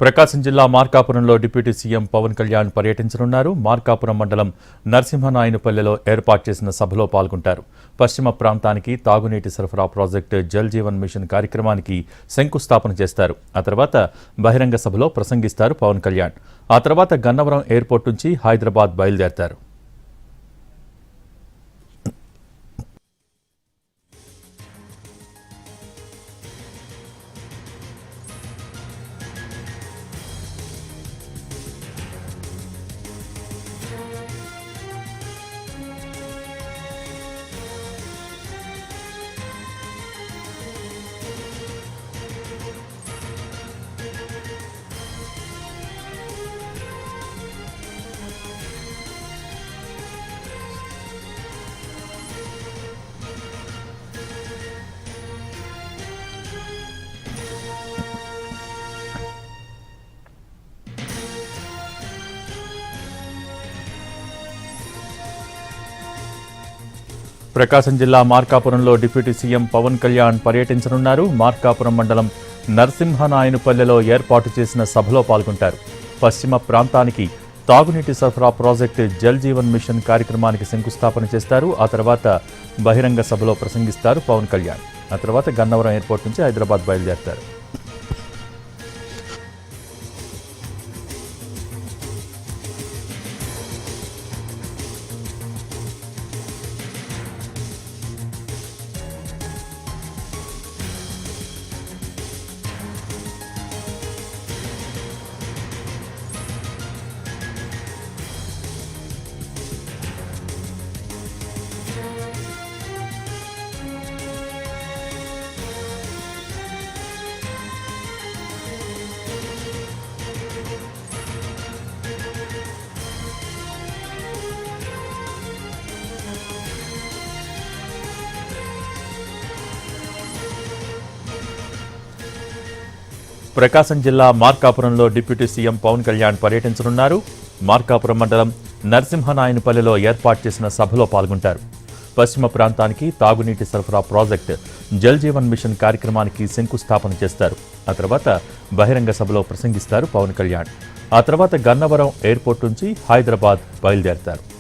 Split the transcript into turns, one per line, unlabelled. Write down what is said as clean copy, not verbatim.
ప్రకాశం జిల్లా మార్కాపురంలో deputy CM Pawan Kalyan పర్యటించనున్నారు. మార్కాపురం మండలం నరసింహనాయనపల్లెలో ఏర్పాటు చేసిన సభలో పాల్గొంటారు. పశ్చిమ ప్రాంతానికి తాగునీటి సరఫరా ప్రాజెక్టు జల్ జీవన్ మిషన్ కార్యక్రమానికి శంకుస్థాపన చేస్తారు. ఆ తర్వాత బహిరంగ సభలో ప్రసంగిస్తారు పవన్ కళ్యాణ్. ఆ తర్వాత గన్నవరం ఎయిర్పోర్ట్ నుంచి హైదరాబాద్ బయలుదేరతారు. ప్రకాశం జిల్లా మార్కాపురంలో డిప్యూటీ సీఎం పవన్ కళ్యాణ్ పర్యటించనున్నారు. మార్కాపురం మండలం నరసింహనాయనపల్లెలో ఏర్పాటు చేసిన సభలో పాల్గొంటారు. పశ్చిమ ప్రాంతానికి తాగునీటి సరఫరా ప్రాజెక్టు జల్ జీవన్ మిషన్ కార్యక్రమానికి శంకుస్థాపన చేస్తారు. ఆ తర్వాత బహిరంగ సభలో ప్రసంగిస్తారు పవన్ కళ్యాణ్. ఆ తర్వాత గన్నవరం ఎయిర్పోర్ట్ నుంచి హైదరాబాద్ బయలుదేరతారు. ప్రకాశం జిల్లా మార్కాపురంలో డిప్యూటీ సీఎం పవన్ కళ్యాణ్ పర్యటించనున్నారు. మార్కాపురం మండలం నరసింహనాయనపల్లెలో ఏర్పాటు చేసిన సభలో పాల్గొంటారు. పశ్చిమ ప్రాంతానికి తాగునీటి సరఫరా ప్రాజెక్టు జల్ జీవన్ మిషన్ కార్యక్రమానికి శంకుస్థాపన చేస్తారు. ఆ తర్వాత బహిరంగ సభలో ప్రసంగిస్తారు పవన్ కళ్యాణ్. ఆ తర్వాత గన్నవరం ఎయిర్పోర్ట్ నుంచి హైదరాబాద్ బయలుదేరతారు.